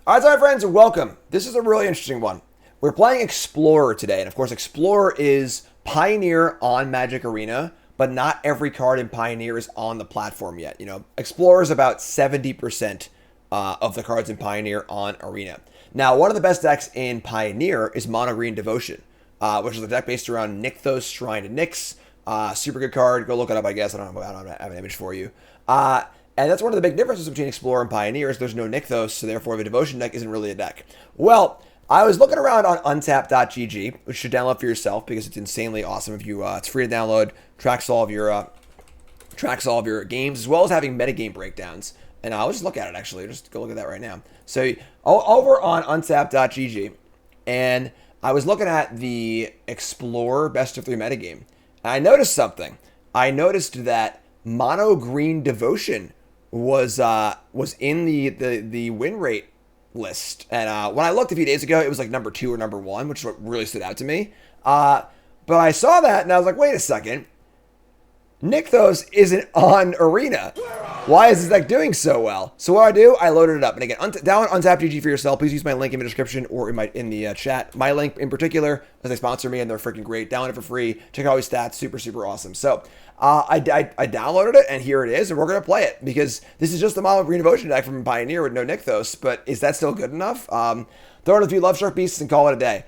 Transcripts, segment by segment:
Alright, so my friends, welcome. This is a really interesting one. We're playing Explorer today, and of course Explorer is Pioneer on Magic Arena, but not every card in Pioneer is on the platform yet. You know, Explorer is about 70% of the cards in Pioneer on Arena. Now, one of the best decks in Pioneer is Mono Green Devotion, which is a deck based around Nykthos, Shrine to Nyx. Super good card. Go look it up, I guess. I don't have an image for you. And that's one of the big differences between Explorer and Pioneer is there's no Nykthos, so therefore the Devotion deck isn't really a deck. Well, I was looking around on untap.gg, which you should download for yourself because it's insanely awesome. If you, it's free to download, tracks all of your games, as well as having metagame breakdowns. And I'll just look at it, actually. Just go look at that right now. So over on untap.gg, and I was looking at the Explorer Best of 3 metagame, and I noticed something. I noticed that Mono Green Devotion was in the win rate list, and when I looked a few days ago, it was like number 2 or number 1, which is what really stood out to me. But I saw that, and I was like, wait a second. Nykthos isn't on Arena. Why is this deck doing so well? So what do? I loaded it up. And again, download untap.gg for yourself. Please use my link in the description or in the chat. My link in particular, as they sponsor me and they're freaking great. Download it for free. Check out all these stats. Super, super awesome. So I downloaded it, and here it is. And we're going to play it because this is just the Mono Green Devotion deck from Pioneer with no Nykthos. But is that still good enough? Throw in a few Love Shark Beasts and call it a day.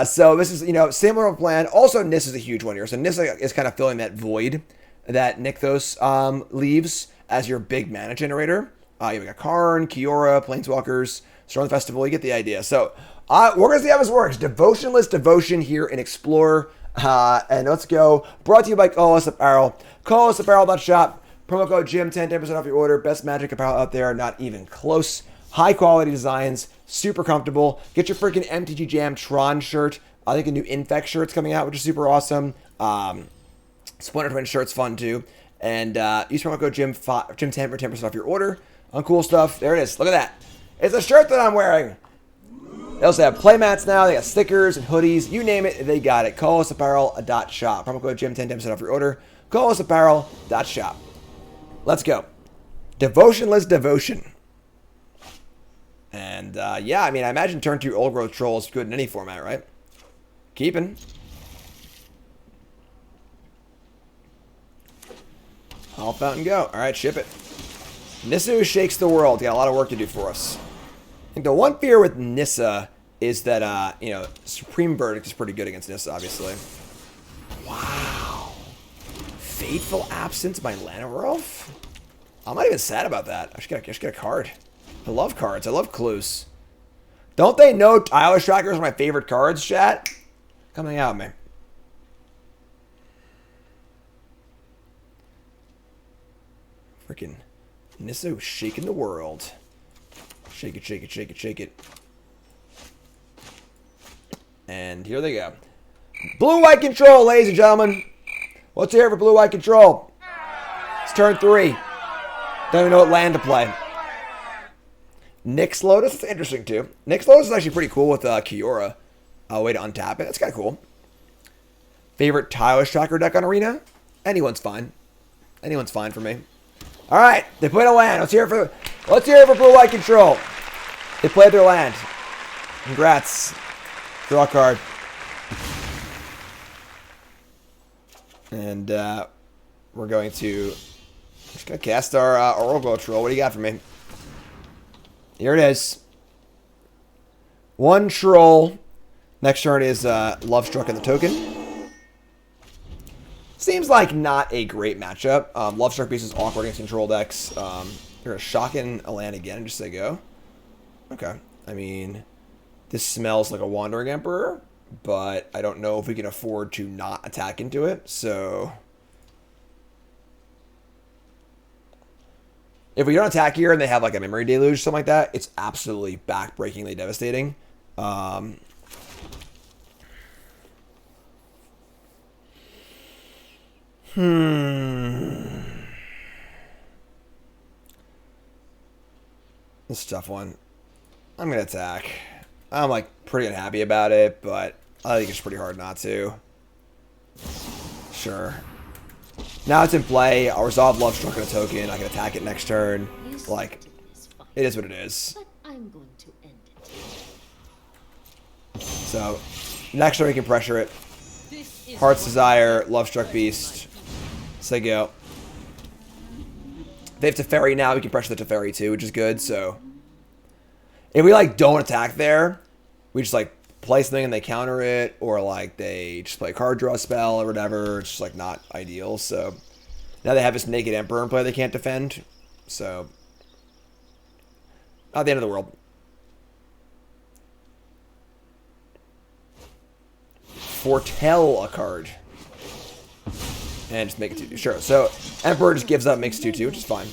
So this is, similar plan. Also, Nissa is a huge one here. So Nissa is kind of filling that void that Nykthos leaves as your big mana generator. You've got Karn, Kiora, Planeswalkers, Storm Festival. You get the idea. So we're going to see how this works. Devotionless Devotion here in Explorer. And let's go. Brought to you by Colossus Apparel. ColossApparel.shop. Promo code Jim, 10% off your order. Best Magic apparel out there. Not even close. High quality designs. Super comfortable. Get your freaking MTG Jam Tron shirt. I think a new Infect shirt's coming out, which is super awesome. Splinter Twin shirt's fun too. And use promo code Jim10 for 10% off your order on cool stuff. There it is. Look at that. It's a shirt that I'm wearing. They also have playmats now. They got stickers and hoodies. You name it, they got it. ColossApparel.shop. Promo code Jim10 10% off your order. ColossApparel.shop. Let's go. Devotionless Devotion. And yeah, I mean, I imagine turn 2 Old Growth Troll is good in any format, right? Keeping. All fountain go. All right, ship it. Nissa shakes the world. Got a lot of work to do for us. I think the one fear with Nissa is that, Supreme Verdict is pretty good against Nissa, obviously. Wow. Fateful Absence by Llanowulf? I'm not even sad about that. I should get a card. I love cards. I love clues. Don't they know Tireless Tracker is one of my favorite cards, chat? Come hang out with me. Freaking Nissa shaking the world. Shake it, shake it, shake it, shake it. And here they go. Blue-white control, ladies and gentlemen. Let's hear it for blue-white control. It's turn 3. Don't even know what land to play. Nyx Lotus, that's interesting too. Nyx Lotus is actually pretty cool with Kiora. Way to untap it. That's kind of cool. Favorite Tireless Tracker deck on Arena? Anyone's fine. Anyone's fine for me. All right, they played a land. Let's hear it for blue-white control. They played their land. Congrats. Draw a card. And we're going to cast our Old Growth Troll. What do you got for me? Here it is. 1 troll. Next turn is Love Struck in the token. Seems like not a great matchup. Love Struck Beast is awkward against control decks. You're going to shock in a land again and just say go. Okay. I mean, this smells like a Wandering Emperor, but I don't know if we can afford to not attack into it. So if we don't attack here and they have like a Memory Deluge or something like that, it's absolutely backbreakingly devastating. This is a tough one. I'm going to attack. I'm like pretty unhappy about it, but I think it's pretty hard not to. Sure. Now it's in play. I'll resolve Love Struck on a token. I can attack it next turn. Like, it is what it is. But I'm going to So, next turn we can pressure it. Heart's Desire, Love-Struck Beast. Say go. They have Teferi now. We can pressure the Teferi too, which is good. So, if we like don't attack there, we just like play something and they counter it, or like they just play a card draw spell or whatever. It's just like not ideal. So now they have this Naked Emperor in play they can't defend. So not the end of the world. Foretell a card. And just make it 2-2. Sure. So Emperor just gives up, makes 2-2, which is fine.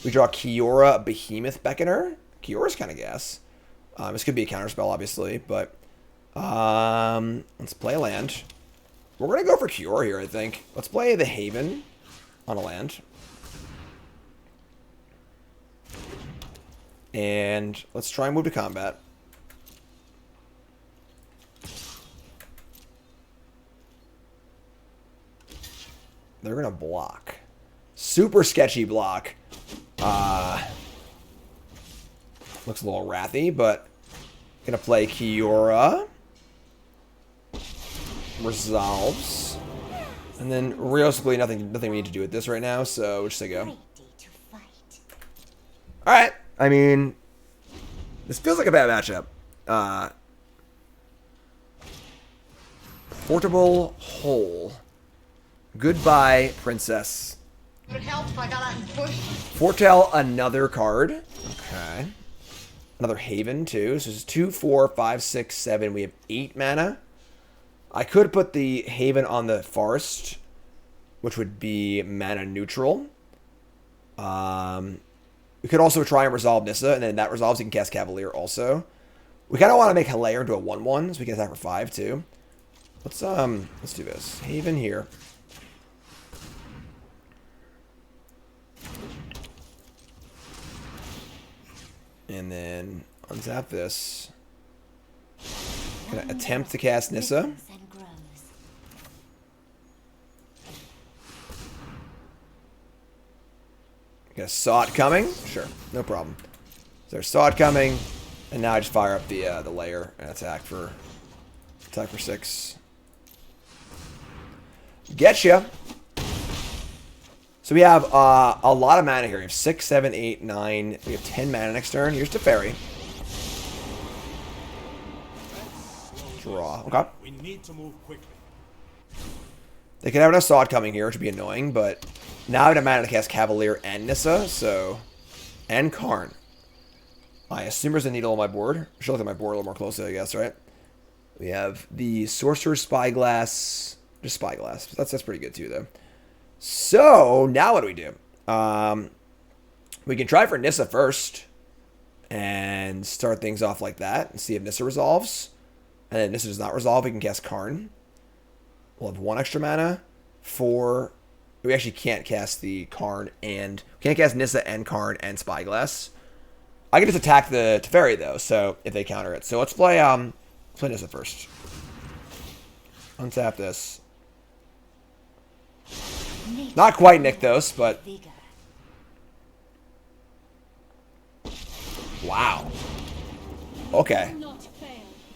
We draw Kiora, Behemoth Beckoner. Kiora's kind of gas. This could be a counterspell, obviously, but let's play a land. We're going to go for Kiora here, I think. Let's play the Haven on a land. And let's try and move to combat. They're going to block. Super sketchy block. Looks a little wrathy, but going to play Kiora. Resolves. And then realistically nothing we need to do with this right now, so we'll just say go. Alright. I mean, this feels like a bad matchup. Portable Hole. Goodbye, Princess. Would it help if I got out and pushed? Foretell another card. Okay. Another Haven, too. So this is 2, 4, 5, 6, 7. We have 8 mana. I could put the Haven on the Forest, which would be mana neutral. We could also try and resolve Nissa, and then that resolves, you can cast Cavalier also. We kind of want to make Hilaire into a 1/1, so we can attack for 5, too. Let's do this. Haven here. And then untap this. Gonna attempt to cast Nissa. Got a saw it coming? Sure, no problem. So there's saw it coming, and now I just fire up the layer and attack for 6. Getcha. So we have a lot of mana here. We have 6, 7, 8, 9. We have 10 mana next turn. Here's Teferi. Draw. Okay. We need to move quickly. They could have an Assad coming here, which would be annoying, but now I have mana to cast Cavalier and Nissa, so... And Karn. I assume there's a needle on my board. I should look at my board a little more closely, I guess, right? We have the Sorcerer's Spyglass. Just Spyglass. That's pretty good, too, though. So, now what do we do? We can try for Nissa first and start things off like that and see if Nissa resolves. And then Nissa does not resolve, we can cast Karn. We'll have 1 extra mana. 4. We actually can't cast the Karn and... We can't cast Nissa and Karn and Spyglass. I can just attack the Teferi, though, so if they counter it. So let's play Nissa first. Untap this. Not quite Nykthos, but... Wow. Okay.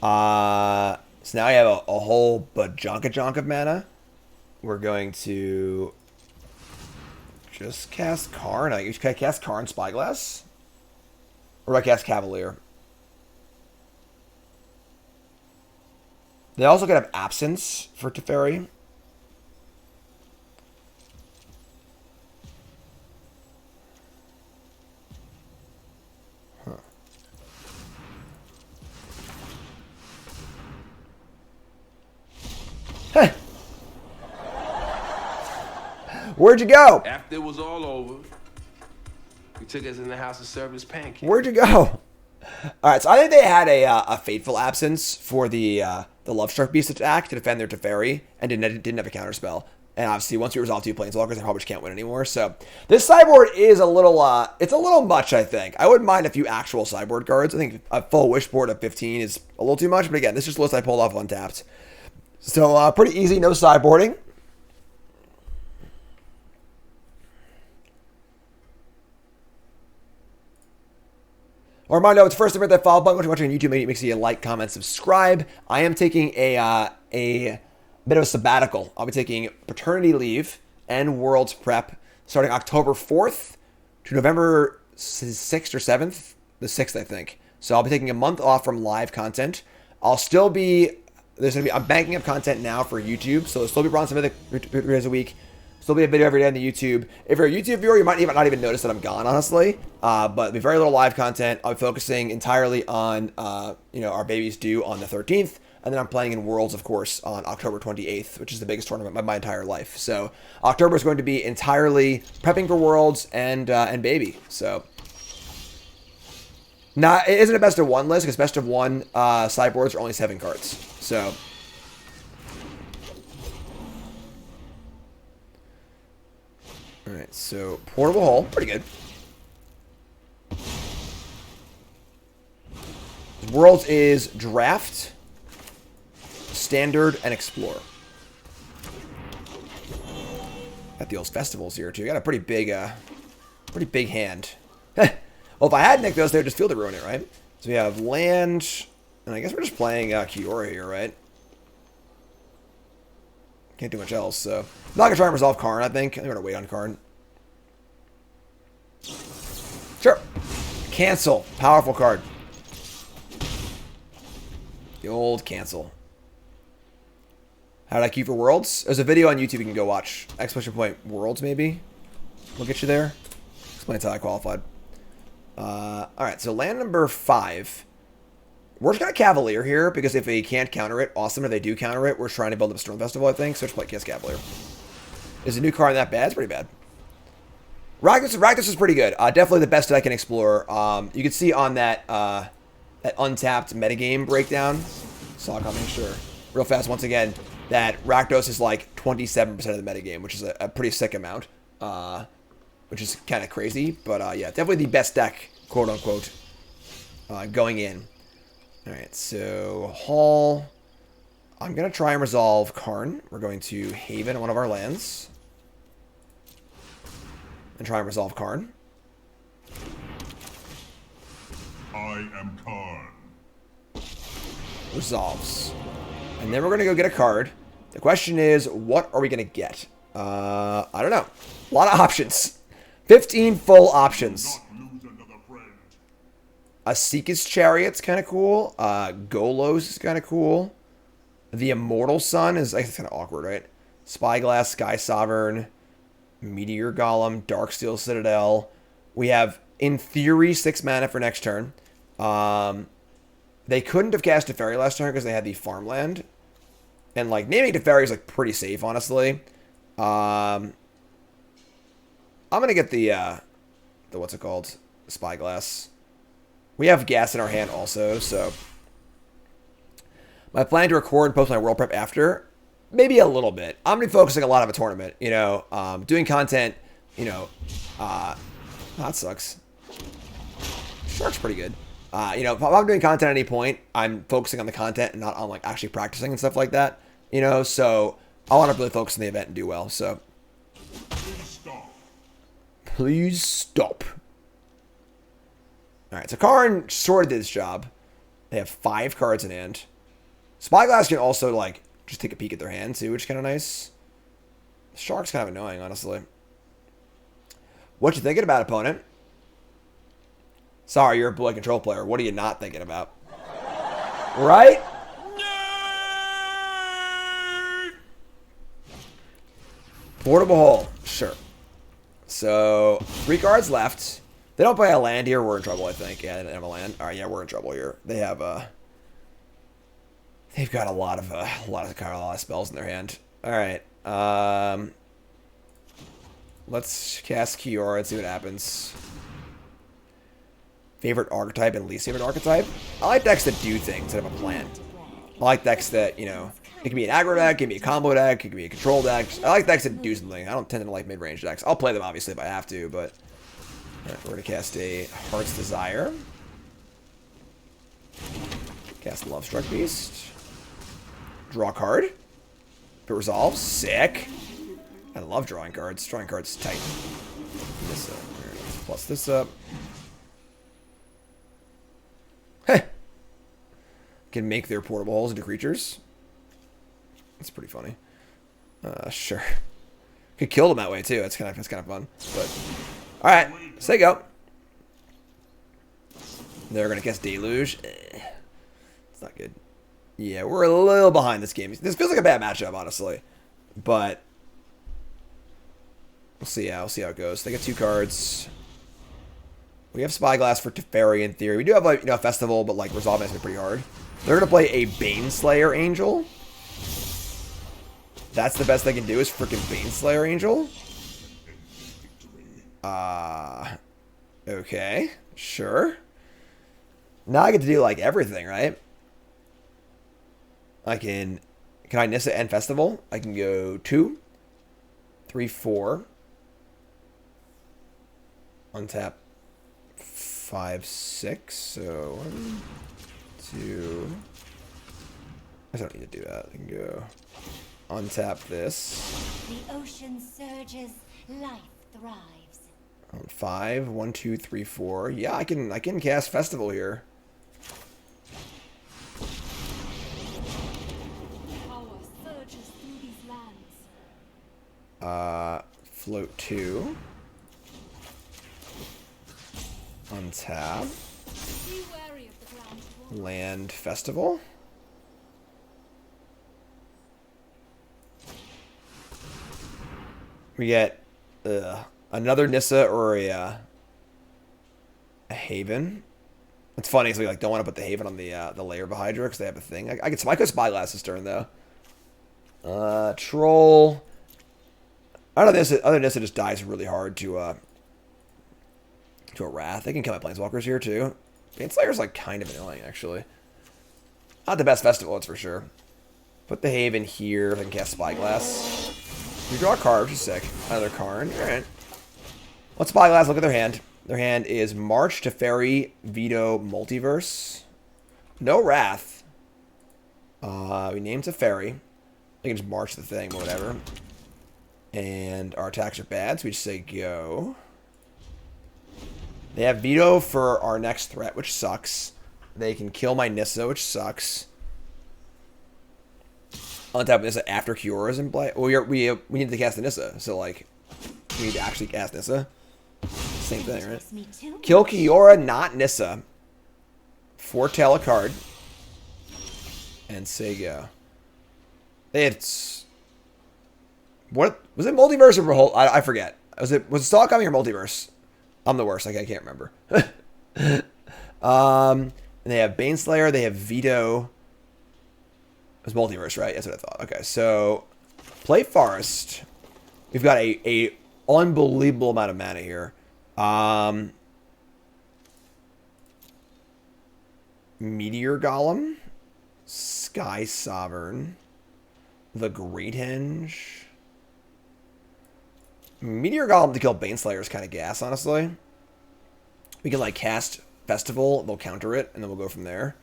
So now we have a whole bajonka of mana. We're going to... just cast Karn. Can I cast Karn Spyglass? Or do I cast Cavalier? They also could have Absence for Teferi. Hey. Where'd you go? After it was all over, he took us in the house and served us pancakes. Where'd you go? All right, so I think they had a Fateful Absence for the Love-Struck Beast attack to defend their Teferi, and didn't have a counterspell. And obviously, once we resolve 2 Planeswalkers, they probably just can't win anymore. So this sideboard is a little, it's a little much, I think. I wouldn't mind a few actual sideboard cards. I think a full Wish board of 15 is a little too much, but again, this is just a list I pulled off untapped. So pretty easy, no sideboarding. Or remind you, it's first to hit that follow button. If you're watching on YouTube, make sure you like, comment, subscribe. I am taking a bit of a sabbatical. I'll be taking paternity leave and Worlds prep starting October 4th to November 6th or 7th. The 6th, I think. So I'll be taking a month off from live content. I'll still be, I'm banking up content now for YouTube. So there'll still be Bronze Mythic 3 days a week. Still be a video every day on the YouTube. If you're a YouTube viewer, you might not even notice that I'm gone, honestly. But there'll be very little live content. I'll be focusing entirely on, our baby's due on the 13th. And then I'm playing in Worlds, of course, on October 28th, which is the biggest tournament of my entire life. So October is going to be entirely prepping for Worlds and baby. So it isn't a best of one list, because best of one sideboards are only 7 cards. So all right, so Portable Hole, pretty good. Worlds is Draft, Standard, and Explore. Got the old festivals here too. Got a pretty big hand. Well, if I had Nykthos, they would just Field to Ruin it, right? So we have land, and I guess we're just playing Kiora here, right? Can't do much else, so I'm not gonna try and resolve Karn. I think I'm gonna wait on Karn. Sure. Cancel. Powerful card. The old cancel. How did I queue for Worlds? There's a video on YouTube you can go watch. Exclamation point Worlds, maybe. We'll get you there. Explains how I qualified. Alright, so land number 5. We're just going to Cavalier here, because if they can't counter it, awesome. If they do counter it, we're trying to build up Storm Festival, I think. So just play Kiss Cavalier. Is a new card that bad? It's pretty bad. Rakdos is pretty good. Definitely the best that I can explore. You can see on that that untapped metagame breakdown. So I'll make sure real fast once again that Rakdos is like 27% of the metagame, which is a pretty sick amount. Which is kind of crazy. But yeah, definitely the best deck, quote unquote, going in. Alright, so Hall. I'm going to try and resolve Karn. We're going to Haven on one of our lands. And try and resolve Karn. I am Karn. Resolves. And then we're going to go get a card. The question is, what are we going to get? I don't know. A lot of options. 15 full options. Asika's Chariot's kind of cool. Golos is kind of cool. The Immortal Sun is kind of awkward, right? Spyglass, Sky Sovereign, Meteor Golem, Darksteel Citadel. We have, in theory, 6 mana for next turn. They couldn't have cast Teferi last turn because they had the farmland. And, like, naming Teferi is, like, pretty safe, honestly. I'm going to get the what's it called? Spyglass. We have gas in our hand also, so my plan to record and post my world prep after, maybe a little bit. I'm going to be focusing a lot on a tournament, doing content, that sucks. Shark's pretty good. If I'm doing content at any point, I'm focusing on the content and not on, like, actually practicing and stuff like that, so I want to really focus on the event and do well, so. Please stop. Alright, so Karn sort of did his job. They have 5 cards in hand. Spyglass can also, like, just take a peek at their hand, too, which is kind of nice. Shark's kind of annoying, honestly. What you thinking about, opponent? Sorry, you're a blue control player. What are you not thinking about? Right? Portable Hole. Sure. So, 3 cards left. They don't play a land here. We're in trouble, I think. Yeah, they don't have a land. All right, yeah, we're in trouble here. They have they've got a lot of spells in their hand. All right. Let's cast Kiora and see what happens. Favorite archetype and least favorite archetype? I like decks that do things that have a plan. I like decks that, it can be an aggro deck, it can be a combo deck, it can be a control deck. I like decks that do something. I don't tend to like mid-range decks. I'll play them, obviously, if I have to, but. Alright, we're going to cast a Heart's Desire. Cast Lovestruck Beast. Draw a card. If it resolves, sick. I love drawing cards. Drawing cards tight. This up. Plus this up. can make their portable holes into creatures. That's pretty funny. Sure. Could kill them that way too. That's kind of fun. But all right, say go. They're gonna cast Deluge. It's not good. Yeah, we're a little behind this game. This feels like a bad matchup, honestly. But we'll see how it goes. They get 2 cards. We have Spyglass for Teferi in theory. We do have like a festival, but like resolving has been pretty hard. They're gonna play a Baneslayer Angel. That's the best they can do is freaking Baneslayer Angel. Okay, sure. Now I get to do like everything, right? Can I Nissa and Festival? I can go 2, 3, 4. Untap 5, 6. So 1, 2. I don't need to do that. I can go untap this. The ocean surges, life thrives. 5, 1, 2, 3, 4. Yeah, I can cast Festival here. Power surges through these lands. Float 2. Untap. Be wary of the ground. Land Festival. We get another Nissa or a Haven. It's funny, so we like don't want to put the Haven on the layer of Hydra because they have a thing. I could Spyglass this turn though. Troll. I don't know. Other Nissa just dies really hard to a Wrath. They can kill my Planeswalkers here too. Baneslayer's like kind of annoying actually. Not the best festival, it's for sure. Put the Haven here if I can cast Spyglass. We draw a card, which is sick. Another Karn. Alright. Let's Spyglass, look at their hand. Their hand is March, Teferi, Veto, Multiverse. No Wrath. We named Teferi. We can just march the thing or whatever. And our attacks are bad, so we just say go. They have Veto for our next threat, which sucks. They can kill my Nissa, which sucks. On top of Nissa after Cure is in play. Well, we need to cast the Nissa, so like we need to actually cast Nissa. Same thing, right? Kill Kiora, not Nissa. Foretell a card. And say go. It's what was it? Multiverse or Behold? I forget. Was it Stalk Coming or Multiverse? I'm the worst. I can't remember. And they have Baneslayer. They have Veto. It was Multiverse, right? That's what I thought. Okay, so play Forest. We've got a unbelievable amount of mana here. Meteor Golem, Sky Sovereign, the Great Henge. Meteor Golem to kill Baneslayer is kind of gas, honestly. We can like cast Festival, they'll counter it, and then we'll go from there.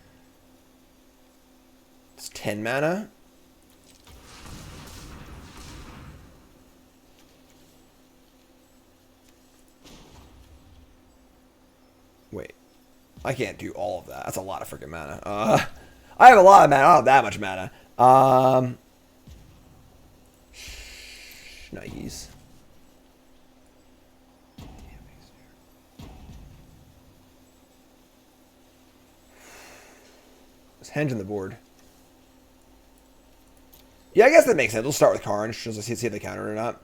It's 10 mana. Wait. I can't do all of that. That's a lot of freaking mana. I have a lot of mana. I don't have that much mana. Nice. There's Henge on the board. Yeah, I guess that makes sense. We'll start with Karn, just to see if they counter it or not.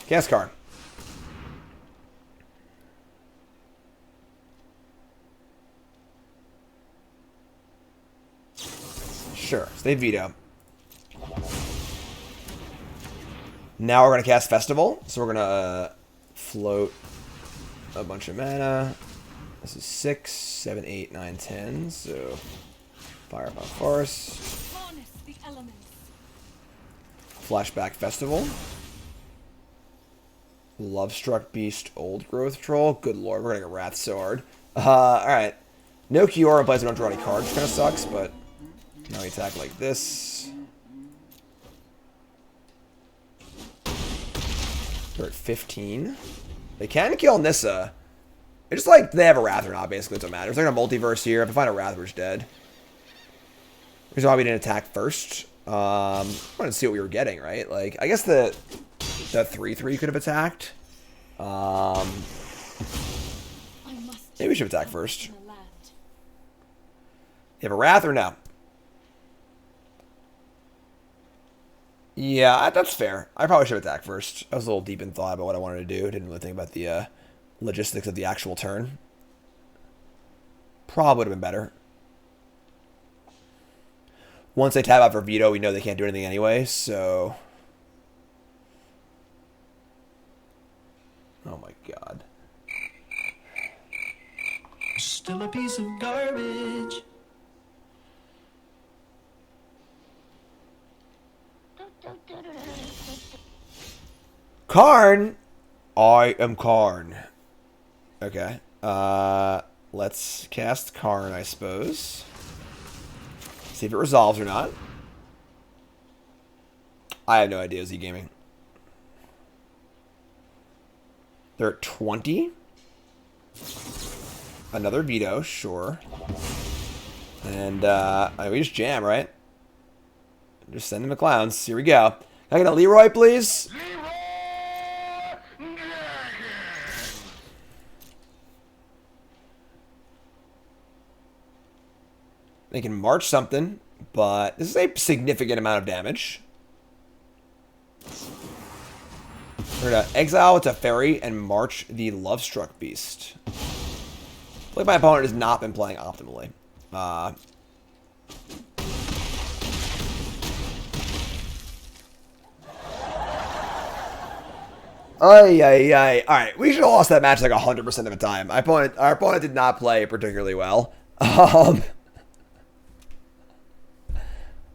Cast Karn. Sure, so they veto. Now we're going to cast Festival. So we're going to float a bunch of mana. This is 6, 7, 8, 9, 10. So fire upon Forest. Harness the elements. Flashback Festival. Lovestruck Beast, Old Growth Troll. Good lord, we're going to get Wrath so hard. Alright. No Kiora plays, we don't draw any cards, which kind of sucks, but now we attack like this. They're at 15. They can kill Nissa. It's just like they have a Wrath or not, basically. It doesn't matter. It's like a multiverse here. If I find a Wrath, we're just dead. Here's why we didn't attack first. I wanted to see what we were getting, right? Like, I guess the 3/3 could have attacked. Maybe we should attack first. You have a Wrath or no? Yeah, that's fair. I probably should attack first. I was a little deep in thought about what I wanted to do. Didn't really think about the logistics of the actual turn. Probably would have been better. Once they tap out for veto, we know they can't do anything anyway, so... Oh my god. Still a piece of garbage. Karn? I am Karn. Okay. Let's cast Karn, I suppose. See if it resolves or not. I have no idea, Z Gaming. They're at 20. Another veto, sure. And we just jam, right? Just send them the clowns. Here we go. Can I get a Leroy, please? They can march something, but this is a significant amount of damage. We're going to exile a Teferi and march the Lovestruck Beast. Like my opponent has not been playing optimally. Alright, we should have lost that match like 100% of the time. Our opponent did not play particularly well.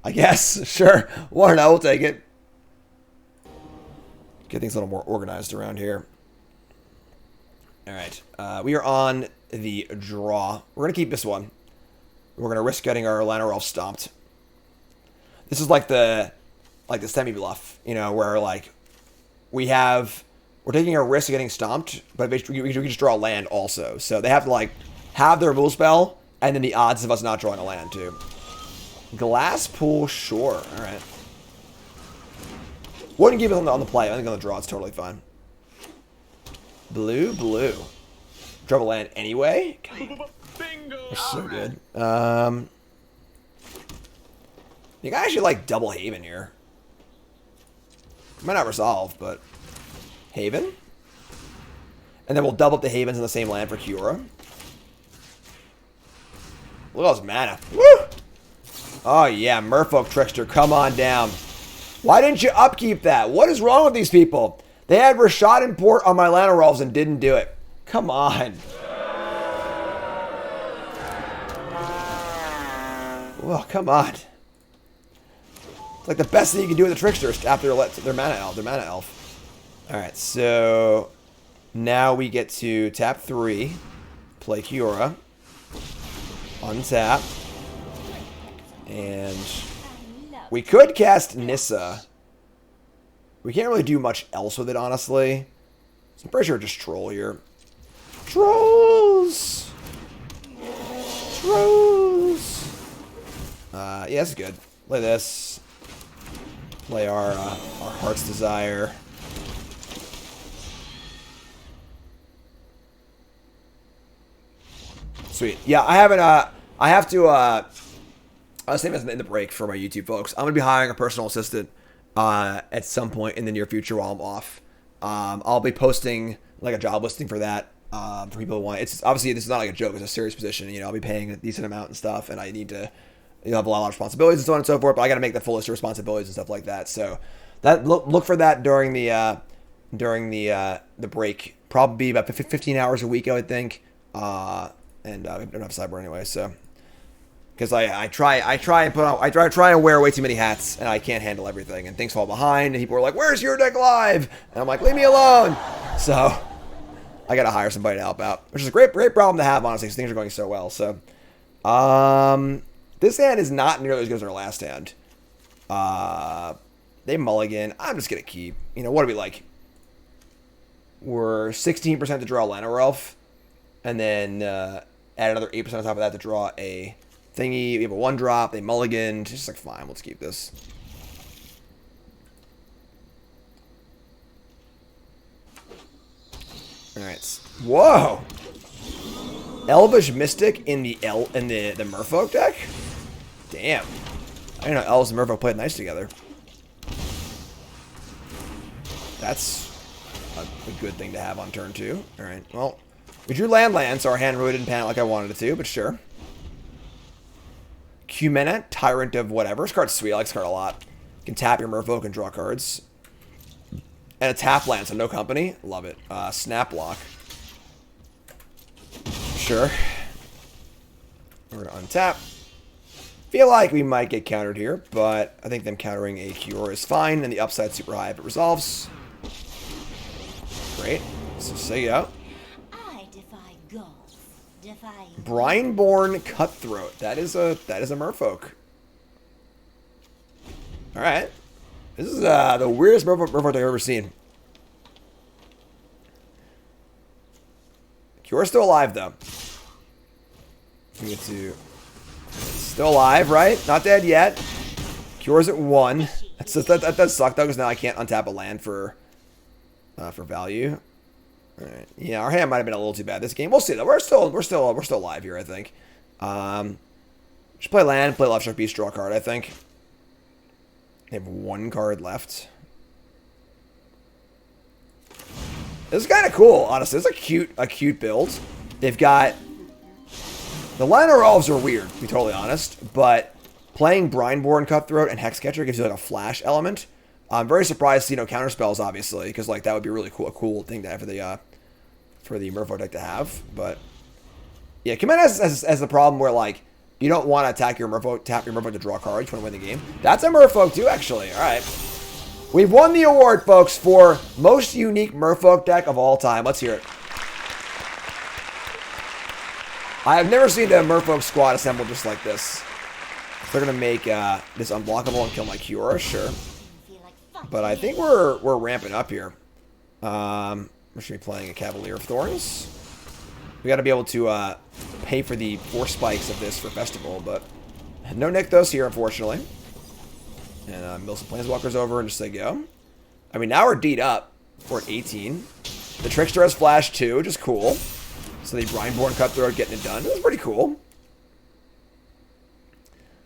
I guess, sure. 1-0, we'll take it. Get things a little more organized around here. Alright, we are on the draw. We're going to keep this one. We're going to risk getting our Llanowar Elf stomped. This is like the semi-bluff, you know, where like we're taking a risk of getting stomped, but we can just draw a land also. So they have to like have their removal spell, and then the odds of us not drawing a land too. Glass pool, sure. All right. Wouldn't keep it on the play. I think on the draw, it's totally fine. Blue. Draw a land anyway. That's so good. You can actually like double Haven here. Might not resolve, but Haven. And then we'll double up the Havens in the same land for Kiora. Look at all this mana. Woo! Oh yeah, Merfolk Trickster, come on down. Why didn't you upkeep that? What is wrong with these people? They had Rashad and Port on my Llanowar Elves and didn't do it. Come on. Well, come on. It's like the best thing you can do with the Trickster is tap their mana elf. Alright, so now we get to tap 3, play Kiora, untap, and we could cast Nissa. We can't really do much else with it, honestly. So I'm pretty sure just troll here. Trolls! Trolls! Yeah, this is good. Play this. Play our Heart's Desire. Sweet. Yeah, I haven't, I have to, I was saying this in the break for my YouTube folks. I'm going to be hiring a personal assistant at some point in the near future while I'm off. I'll be posting like a job listing for that for people who want. It's obviously this is not like a joke. It's a serious position. You know, I'll be paying a decent amount and stuff, and I need to have a lot of responsibilities and so on and so forth. But I got to make the full list of responsibilities and stuff like that. So that look for that during the break. Probably about 15 hours a week, I would think. And I don't have cyber anyway, so. Because I try and wear way too many hats, and I can't handle everything, and things fall behind, and people are like, "Where's your deck live?" And I'm like, "Leave me alone." So I gotta hire somebody to help out, which is a great problem to have, honestly, because things are going so well. So this hand is not nearly as good as our last hand. They mulligan. I'm just gonna keep. You know, what do we like? We're 16% to draw Llanowar Elf. And then add another 8% on top of that to draw a thingy. We have a 1-drop. They mulliganed. Just like, fine, let's keep this. Alright. Whoa! Elvish Mystic in the Merfolk deck? Damn. I didn't know Elves and Merfolk played nice together. That's a good thing to have on turn 2. Alright, well, we drew land, so our hand really didn't pan out like I wanted it to, but sure. Cumena, Tyrant of whatever. This card's sweet. I like this card a lot. You can tap your Merfolk and draw cards. And a tap land, so no company. Love it. Snap block. Sure. We're going to untap. Feel like we might get countered here, but I think them countering a Cure is fine, and the upside's super high if it resolves. Great. So say go. I defy gods. Defy Brineborn Cutthroat. That is a Merfolk. Alright. This is the weirdest Merfolk I've ever seen. Cure's still alive, though. We get to... Still alive, right? Not dead yet. Cure's at 1. That does suck, though, because now I can't untap a land for value. Alright. Yeah, our hand might have been a little too bad this game. We'll see, though. We're still alive here, I think. Just play land, play Left Shark Beast, draw a card, I think. They have 1 card left. This is kind of cool, honestly. It's a cute build. They've got... The Llanowar Elves are weird, to be totally honest, but playing Brineborn Cutthroat and Hexcatcher gives you like a flash element. I'm very surprised to see no counter spells, obviously, because like that would be really cool, a cool thing to have for the Merfolk deck to have. But yeah, Command has the problem where like you don't want to attack your Merfolk, tap your Merfolk to draw cards. You want to win the game. That's a Merfolk too, actually. All right, we've won the award, folks, for most unique Merfolk deck of all time. Let's hear it. I have never seen a Merfolk squad assembled just like this. They're gonna make this unblockable and kill my Cure, sure. But I think we're ramping up here. We're gonna be playing a Cavalier of Thorns. We got to be able to pay for the 4 spikes of this for Festival, but no Nykthos here, unfortunately. And mill some Planeswalkers over and just say go. I mean, now we're D'd up. We're at 18. The Trickster has Flash too, which is cool. So the Brineborn Cutthroat getting it done. That's pretty cool.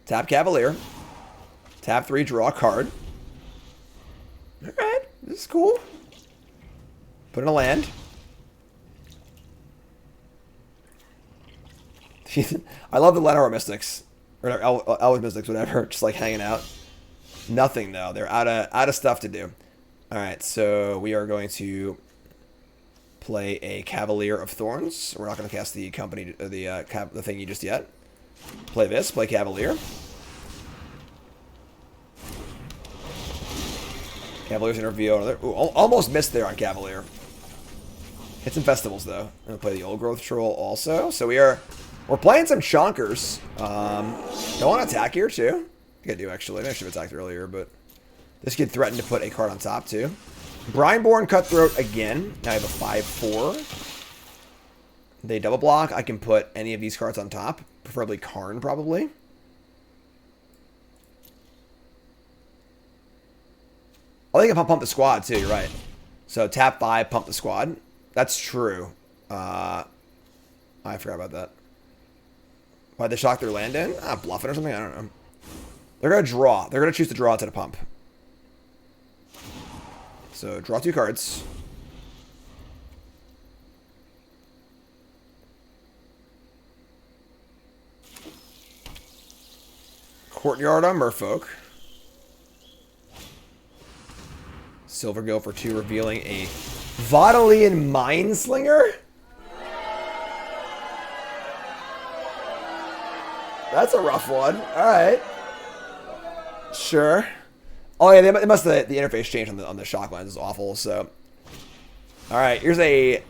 Tap Cavalier. Tap 3, draw a card. Alright, this is cool. Put in a land. I love the Llanowar Mystics. Or Elwood Mystics, whatever. Just like hanging out. Nothing though. They're out of stuff to do. Alright, so we are going to play a Cavalier of Thorns. We're not going to cast the company, the thingy just yet. Play this. Play Cavalier. Cavalier's gonna reveal another. Ooh, almost missed there on Cavalier. Hit some festivals though. I'm gonna play the Old Growth Troll also. So we're playing some chonkers. Don't want to attack here too. I think I do actually. I should have attacked earlier, but this kid threatened to put a card on top too. Brineborn Cutthroat again. Now I have a 5/4. They double block. I can put any of these cards on top. Preferably Karn, probably. I think I can pump the squad too, you're right. So tap 5, pump the squad. That's true. I forgot about that. Why'd they shock their land in? Bluffing or something? I don't know. They're going to draw. They're going to choose to draw to the pump. So draw 2 cards. Courtyard on Merfolk. Silver Go for 2, revealing a Vodalian Mineslinger? That's a rough one. Alright. Sure. Oh yeah, they must have, the interface changed on the shock lines is awful, so. Alright, here's a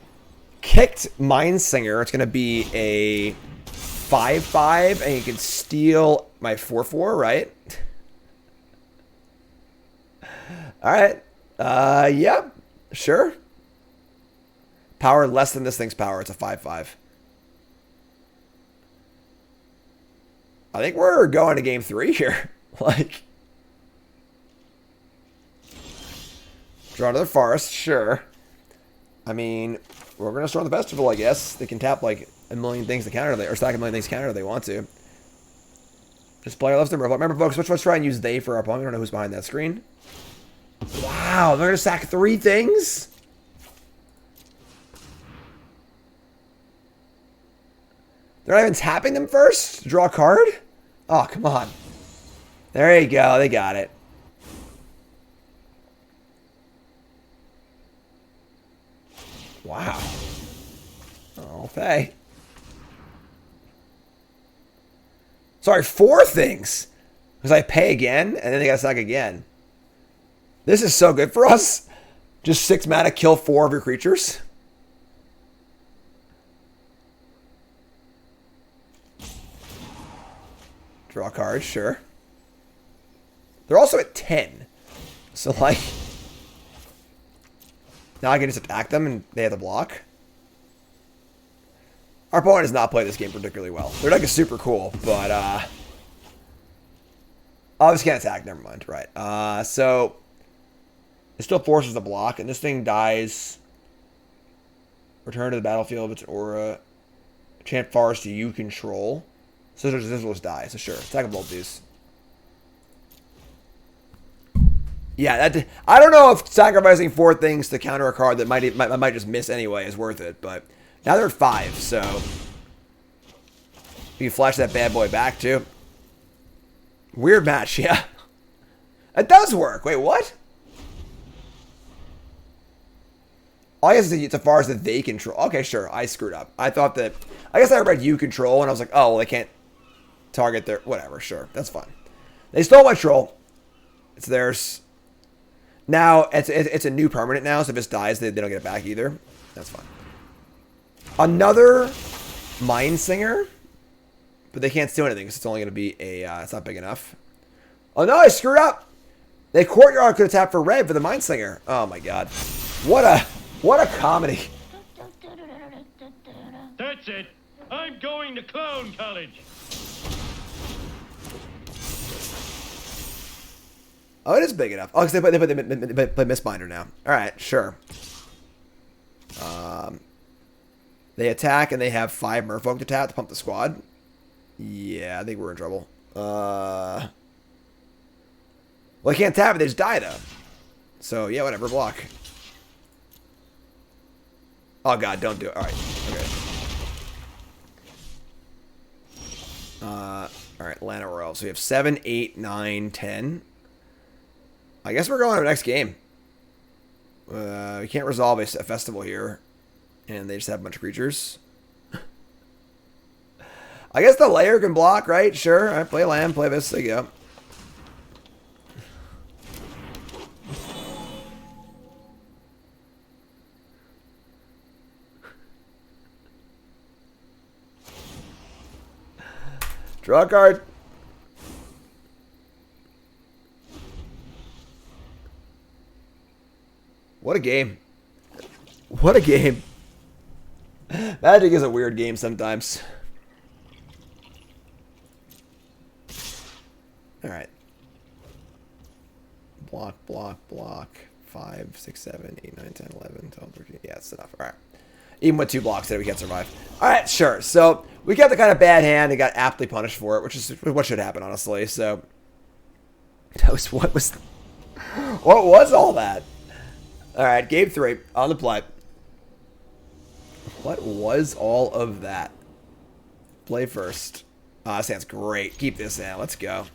kicked Mineslinger. It's gonna be a 5/5, and you can steal my 4/4, right? Alright. Yeah, sure. Power less than this thing's power. It's a 5/5. I think we're going to game 3 here. Like, draw another forest, sure. I mean, we're going to storm the festival, I guess. They can tap like a million things to counter, or stack a million things to counter if they want to. This player loves the Merfolk. Remember, folks, let's try and use they for our opponent. I don't know who's behind that screen. Wow, they're going to sack 3 things? They're not even tapping them first to draw a card? Oh, come on. There you go. They got it. Wow. I'll pay. Sorry, 4 things. Because I pay again, and then they gotta sack again. This is so good for us. Just 6 mana, kill 4 of your creatures. Draw a card, sure. They're also at 10. So, like, now I can just attack them and they have to block. Our opponent has not played this game particularly well. They're like a super cool, but oh, this can't attack, never mind. Right. So it still forces the block, and this thing dies. Return to the battlefield if it's aura. Chant forest to you control. So this will just die. So sure. Attack of both these. Yeah, that, I don't know if sacrificing 4 things to counter a card that might just miss anyway is worth it, but now they're at 5, so you can flash that bad boy back too. Weird match, yeah. It does work. Wait, what? Oh, I guess it's as far as that they control. Okay, sure. I screwed up. I thought that. I guess I read you control, and I was like, oh, well, they can't target their. Whatever, sure. That's fine. They stole my troll. It's theirs. Now, it's a new permanent now, so if this dies, they don't get it back either. That's fine. Another Mind Singer, but they can't steal anything because it's only going to be a, it's not big enough. Oh no, I screwed up! The Courtyard could have tapped for red for the Mind Singer. Oh my god. What a comedy. That's it. I'm going to clown college. Oh, it is big enough. Oh, because they put Mistbinder now. Alright, sure. They attack and they have 5 Merfolk to tap to pump the squad. Yeah, I think we're in trouble. Well, they can't tap it, they just die though. So, yeah, whatever, block. Oh god, don't do it. Alright, okay. Alright, Lana Royal. So we have 7, 8, 9, 10. I guess we're going to the next game. We can't resolve a festival here. And they just have a bunch of creatures. I guess the layer can block, right? Sure. All right, play land, play this. There you go. Draw a card. What a game. What a game. Magic is a weird game sometimes. Alright. Block, block, block. 5, 6, 7, 8, 9, 10, 11, 12, 13. Yeah, that's enough. Alright. Even with 2 blocks there, we can't survive. Alright, sure. So, we got the kind of bad hand and got aptly punished for it, which is what should happen, honestly. So, that was what was all that? Alright, game 3 on the play. What was all of that? Play first. That sounds great. Keep this in. Let's go.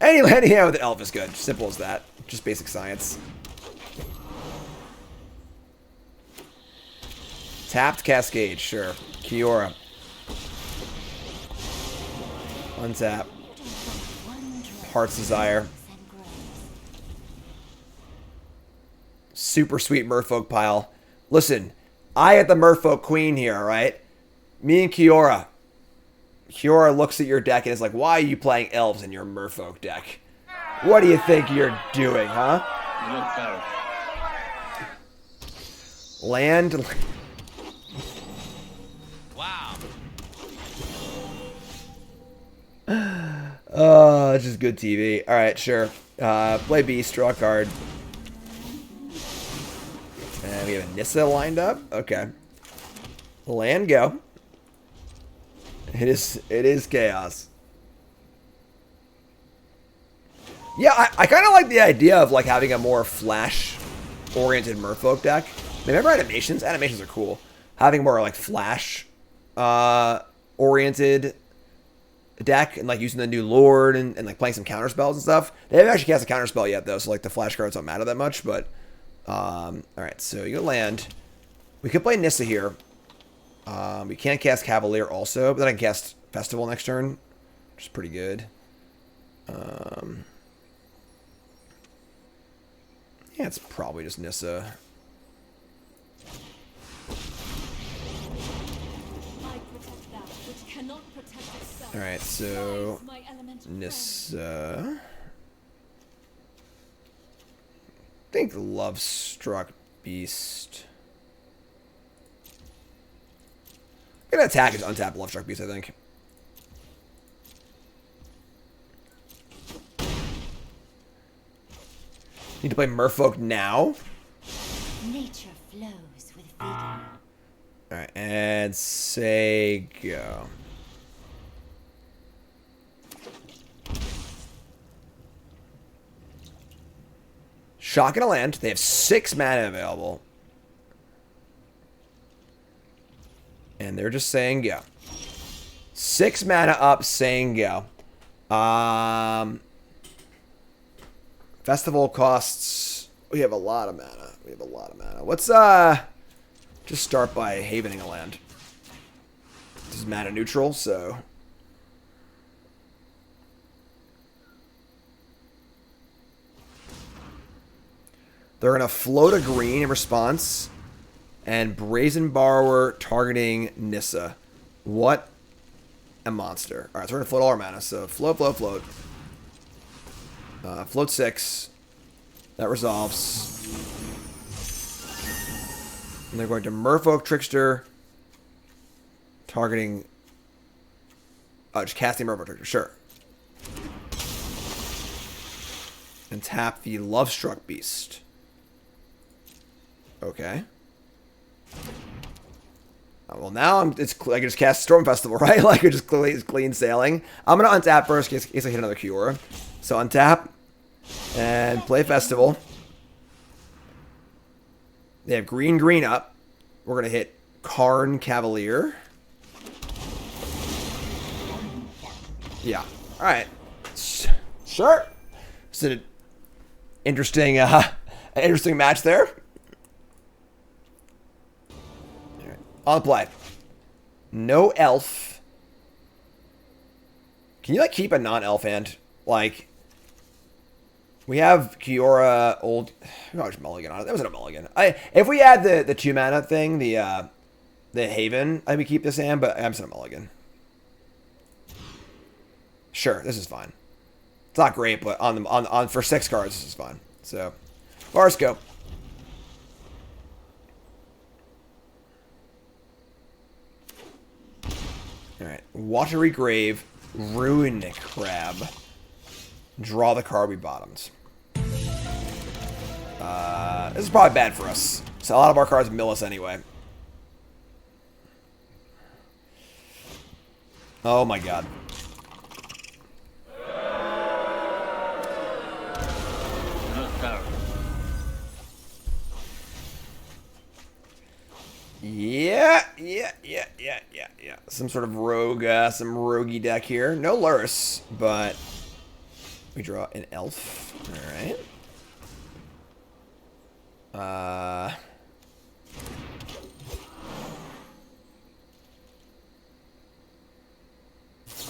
Any landing hand with an elf is good. Simple as that. Just basic science. Tapped Cascade. Sure. Kiora. Untap. Heart's Desire. Super sweet Merfolk pile. Listen. I at the Merfolk Queen here, right? Me and Kiora. Kiora looks at your deck and is like, why are you playing elves in your Merfolk deck? What do you think you're doing, huh? You look better. Land. Oh, it's just good TV. All right, sure. Play Beast, draw a card. And we have a Nissa lined up. Okay. Land go. It is chaos. Yeah, I kind of like the idea of like having a more flash-oriented Merfolk deck. I mean, remember animations? Animations are cool. Having more like flash-oriented deck and like using the new Lord and like playing some counter spells and stuff. They haven't actually cast a counter spell yet though, so like the flash cards don't matter that much. But all right, so you go land. We could play Nissa here. We can't cast Cavalier also, but then I can cast Festival next turn, which is pretty good. Yeah, it's probably just Nissa. Alright, so Nissa. I think Love Struck Beast. I'm gonna attack his untapped Love Struck Beast, I think. Need to play Merfolk now. Nature flows with vigor. Alright, and say go. Shock and a land. They have 6 mana available. And they're just saying go. 6 mana up, saying go. Festival costs... We have a lot of mana. Let's just start by havening a land. This is mana neutral, so... They're going to float a green in response. And Brazen Borrower targeting Nissa. What a monster. Alright, so we're going to float all our mana. So float. Float 6. That resolves. And they're going to Merfolk Trickster. Targeting... Oh, just casting Merfolk Trickster. Sure. And tap the Love Struck Beast. Okay. Oh, well, now I can just cast Storm Festival, right? Like, it's just clean sailing. I'm going to untap first in case I hit another Kiora. So untap and play Festival. They have green up. We're going to hit Karn Cavalier. Yeah. All right. Sure. It's an interesting match there. On the play. No elf. Can you, like, keep a non-elf hand? Like, we have Kiora, old... Oh, just mulligan on it. That wasn't a mulligan. If we add the 2 mana thing, the Haven, I would keep this hand, but I'm just a mulligan. Sure, this is fine. It's not great, but for 6 cards, this is fine. So, Varsco. Alright, Watery Grave, Ruin Crab. Draw the card we bottomed. This is probably bad for us. So a lot of our cards mill us anyway. Oh my god. Yeah. Some sort of rogue, some roguey deck here. No Lurrus, but we draw an elf. Alright.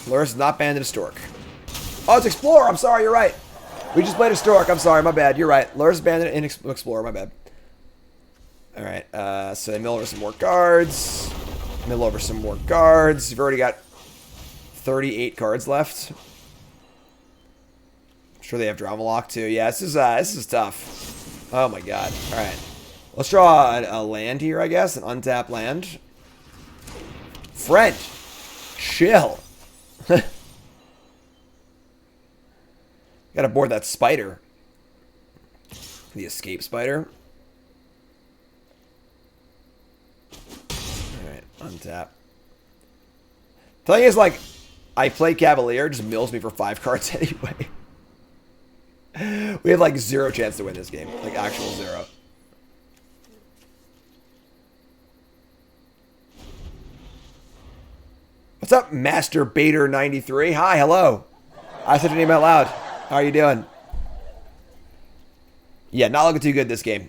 Lurrus is not banned in Historic. Oh, it's Explorer. I'm sorry, you're right. We just played Historic. I'm sorry, my bad. You're right. Lurrus is banned in Explorer. My bad. Alright, so they mill over some more guards. Mill over some more guards. You've already got 38 cards left. I'm sure they have Drama Lock too. Yeah, this is tough. Oh my god. Alright. Let's draw a land here, I guess. An untapped land. Friend. Chill. Gotta board that spider. The escape spider. Alright, untap. Thing is, like, I play Cavalier, just mills me for 5 cards anyway. We have like 0 chance to win this game. Like actual 0. What's up, Master Bader 93? Hi, hello. I said your name out loud. How are you doing? Yeah, not looking too good this game.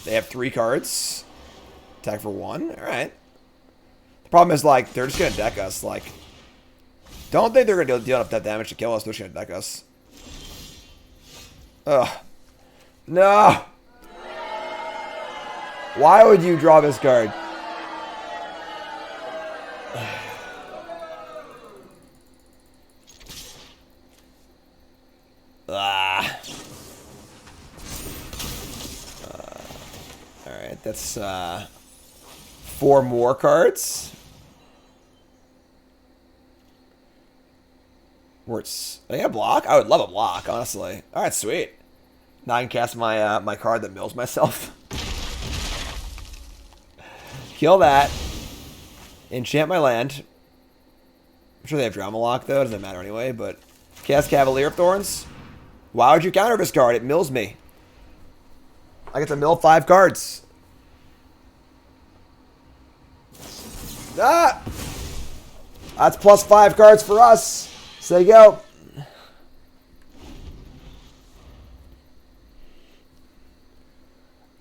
They have 3 cards. Attack for 1. Alright. The problem is, like, they're just going to deck us. Like, don't think they're going to deal enough that damage to kill us. They're just going to deck us. Ugh. No! Why would you draw this card? Alright, that's 4 more cards. Words. Are they gonna block? I would love a block, honestly. Alright, sweet. Now I can cast my my card that mills myself. Kill that. Enchant my land. I'm sure they have Drama Lock, though. Doesn't matter anyway, but... Cast Cavalier of Thorns. Why would you counter this card? It mills me. I get to mill 5 cards. Ah! That's plus 5 cards for us. So there you go.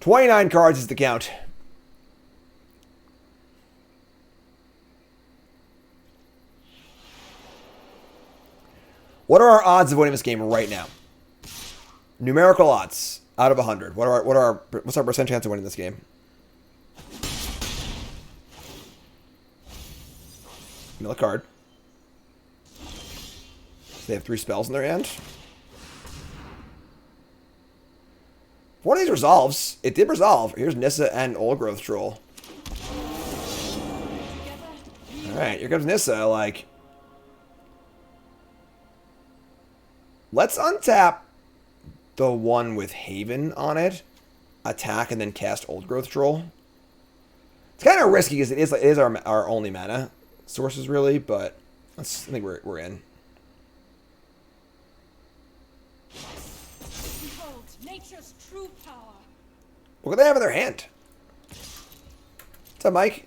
$29 cards is the count. What are our odds of winning this game right now? Numerical odds out of 100. What's our percent chance of winning this game? Mill a card. They have 3 spells in their hand. One of these resolves. It did resolve. Here's Nissa and Old Growth Troll. Alright, here comes Nissa. Like, let's untap the one with Haven on it. Attack and then cast Old Growth Troll. It's kind of risky because it is our only mana sources, really, but I think we're in. Behold, nature's true power. What do they have in their hand? What's up, Mike?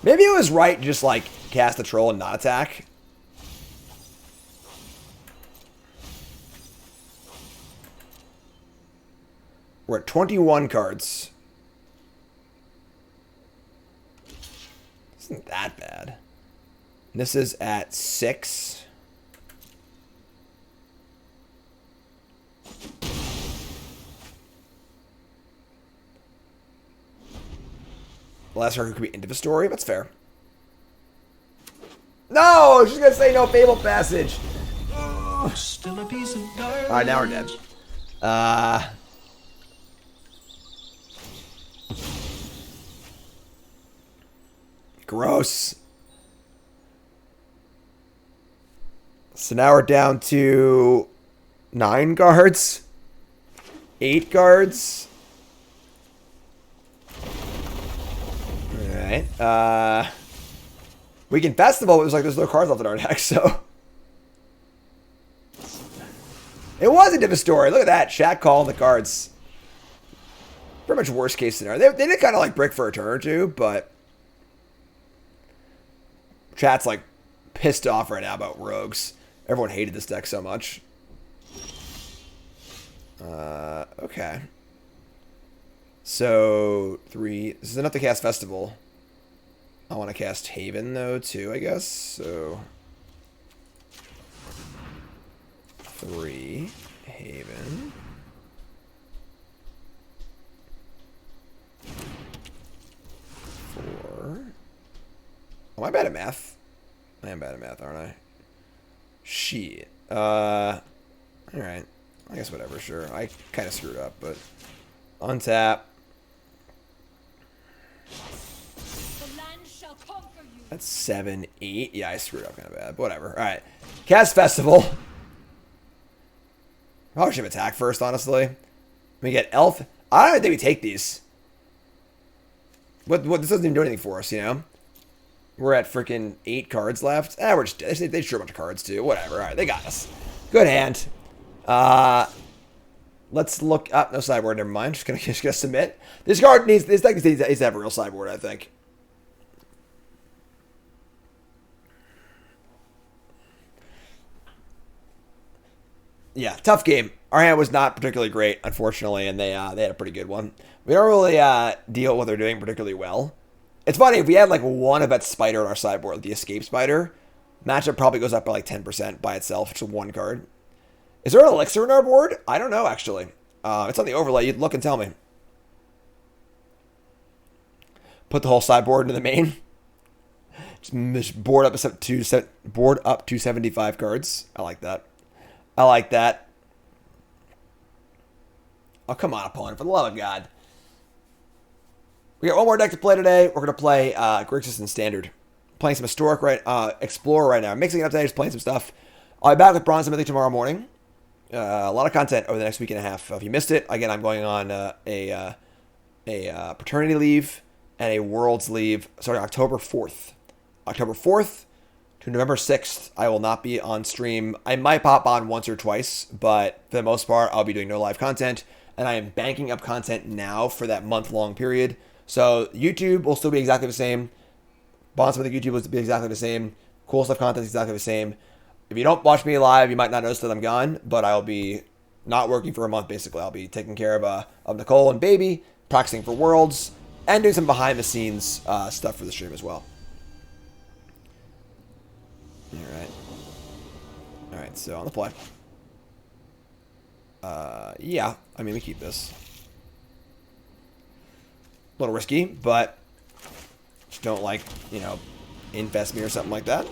Maybe it was right to just, like, cast the troll and not attack. We're at 21 cards. Isn't that bad. This is at 6. The last card could be Into the Story. That's fair. No! She's gonna say no Fable Passage. Still a piece of garbage. Alright, now we're dead. Gross. So now we're down to 9 cards. 8 cards. Alright. We can festival, but it was like there's no cards left in our deck, so. It was a different story. Look at that. Shaq calling the cards. Pretty much worst case scenario. They did kind of like brick for a turn or two, but chat's like pissed off right now about rogues. Everyone hated this deck so much. Okay. So 3. This is enough to cast Festival. I want to cast Haven though too, I guess. So 3 Haven. 4. Am I bad at math? I am bad at math, aren't I? Shit. Alright. I guess whatever, sure. I kind of screwed up, but untap. land shall conquer you. That's 7, 8. Yeah, I screwed up kind of bad. But whatever. All right. Cast Festival. Probably should have attacked first, honestly. We get Elf. I don't even think we take these. What? This doesn't even do anything for us, you know? We're at freaking 8 cards left. We're just... They drew a bunch of cards, too. Whatever. All right, they got us. Good hand. Let's look up. No sideboard, never mind. Just gonna submit. This card needs... This deck needs to have a real sideboard, I think. Yeah, tough game. Our hand was not particularly great, unfortunately, and they had a pretty good one. We don't really deal with what they're doing particularly well. It's funny, if we had like one of that spider on our sideboard, like the escape spider, matchup probably goes up by like 10% by itself. It's one card. Is there an elixir in our board? I don't know, actually. It's on the overlay. You'd look and tell me. Put the whole sideboard into the main. Just board up to 75 cards. I like that. I like that. Oh, come on, opponent. For the love of God. We got one more deck to play today. We're going to play Grixis in Standard. Playing some Historic Explorer right now. I'm mixing it up today, just playing some stuff. I'll be back with Bronze Simic tomorrow morning. A lot of content over the next week and a half. If you missed it, again, I'm going on a paternity leave and a Worlds leave starting October 4th. October 4th to November 6th, I will not be on stream. I might pop on once or twice, but for the most part, I'll be doing no live content. And I am banking up content now for that month-long period. So YouTube will still be exactly the same. Bonds with the YouTube will be exactly the same. Cool stuff content is exactly the same. If you don't watch me live, you might not notice that I'm gone, but I'll be not working for a month, basically. I'll be taking care of Nicole and baby, practicing for Worlds, and doing some behind-the-scenes stuff for the stream as well. All right, so on the play. Yeah, I mean, we keep this. A little risky, but just don't like, you know, invest me or something like that.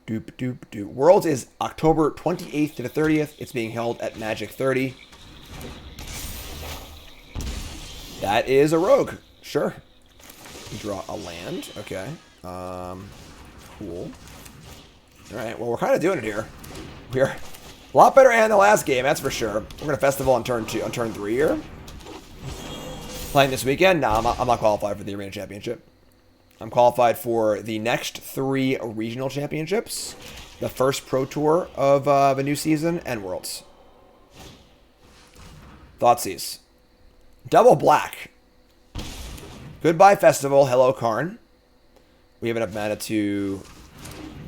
Doop, doop, doop. Worlds is October 28th to the 30th. It's being held at Magic 30. That is a rogue. Sure. Draw a land. Okay. Cool. Alright, well, we're kind of doing it here. We're a lot better hand than the last game, that's for sure. We're going to Festival on turn 3 here. Playing this weekend? No, I'm not qualified for the Arena Championship. I'm qualified for the next 3 regional championships, the first Pro Tour of the new season, and Worlds. Thoughtseize. Double black. Goodbye, Festival. Hello, Karn. We have enough mana to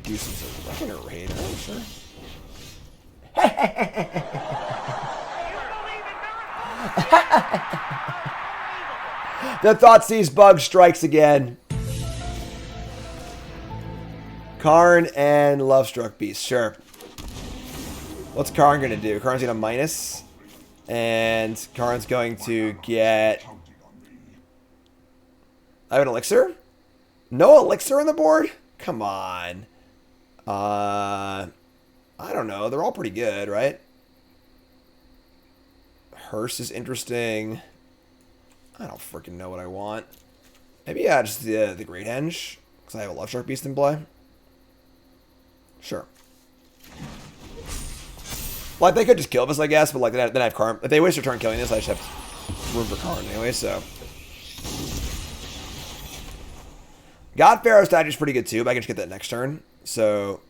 do some sort of reckon or raid, I'm sure. The Thoughtseize bug strikes again. Karn and Lovestruck Beast, sure. What's Karn going to do? Karn's going to minus. And Karn's going to get... I have an elixir? No elixir on the board? Come on. I don't know. They're all pretty good, right? Hearse is interesting. I don't freaking know what I want. Maybe, yeah, just the Great Henge. Because I have a Lovestruck Beast in play. Sure. Like, they could just kill this, I guess, but like then I have Karn. If they waste their turn killing this, I just have room for Karn anyway, so. God Pharaoh statue is pretty good too, but I can just get that next turn. So.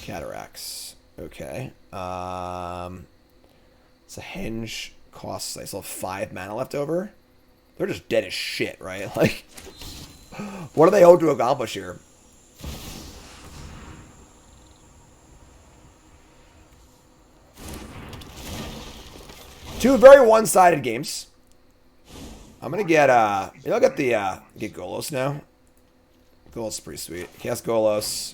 Cataracts. Okay. It's a Henge costs, I still have 5 mana left over. They're just dead as shit, right? Like, what do they hope to accomplish here? Two very one-sided games. I'm gonna get maybe I'll get the get Golos now. Golos is pretty sweet. Cast Golos.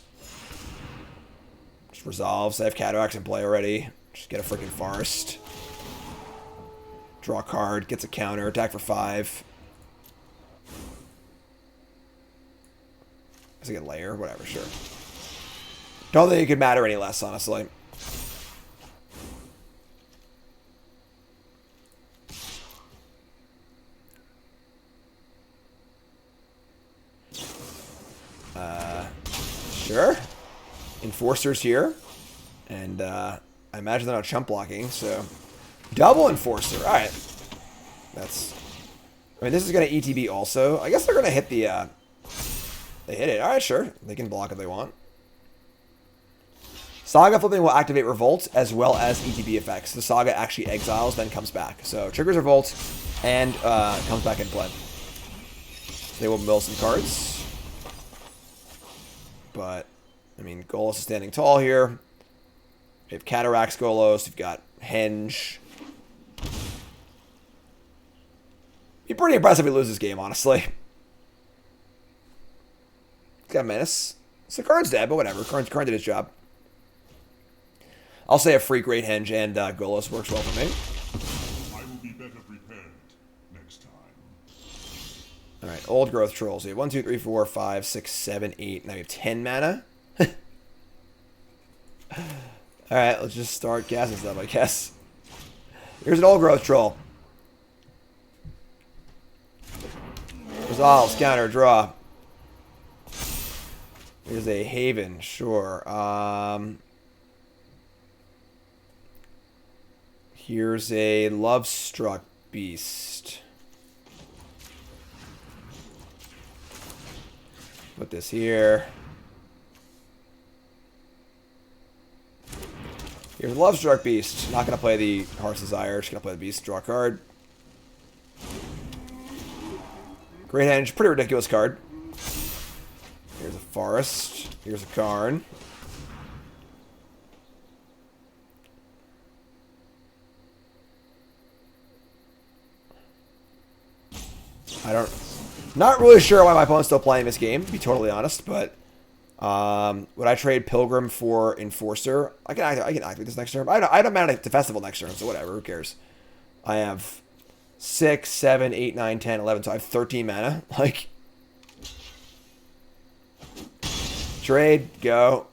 Just resolves. I have Cataracts in play already. Just get a freaking Forest. Draw a card, gets a counter, attack for 5. Does it get layer? Whatever, sure. Don't think it could matter any less, honestly. Enforcers here. And I imagine they're not chump blocking, so... Double Enforcer. Alright. That's... I mean, this is going to ETB also. I guess they're going to hit the... They hit it. Alright, sure. They can block if they want. Saga flipping will activate Revolt as well as ETB effects. The Saga actually exiles, then comes back. So triggers Revolt and comes back in play. They will mill some cards. But, I mean, Golos is standing tall here. We have Cataracts Golos. We've got Henge. Be pretty impressive if we lose this game, honestly. He's got Menace. So Karn's dead, but whatever. Karn did his job. I'll say a free Great Henge and Golos works well for me. I will be better prepared next time. Alright, Old Growth Trolls. We have 1, 2, 3, 4, 5, 6, 7, 8. Now we have 10 mana. Alright, let's just start gassing stuff, I guess. Here's an Old Growth Troll. Resolves, counter, draw. Here's a Haven, sure. Here's a Lovestruck Beast. Put this here. Here's Lovestruck Beast. Not going to play the Heart's Desire. Just going to play the Beast. Draw a card. Great Henge. Pretty ridiculous card. Here's a Forest. Here's a Karn. Not really sure why my opponent's still playing this game, to be totally honest, but would I trade Pilgrim for Enforcer? I can activate this next turn. I don't mana to Festival next turn, so whatever, who cares? I have 6, 7, 8, 9, 10, 11, so I have 13 mana. Like, trade, go.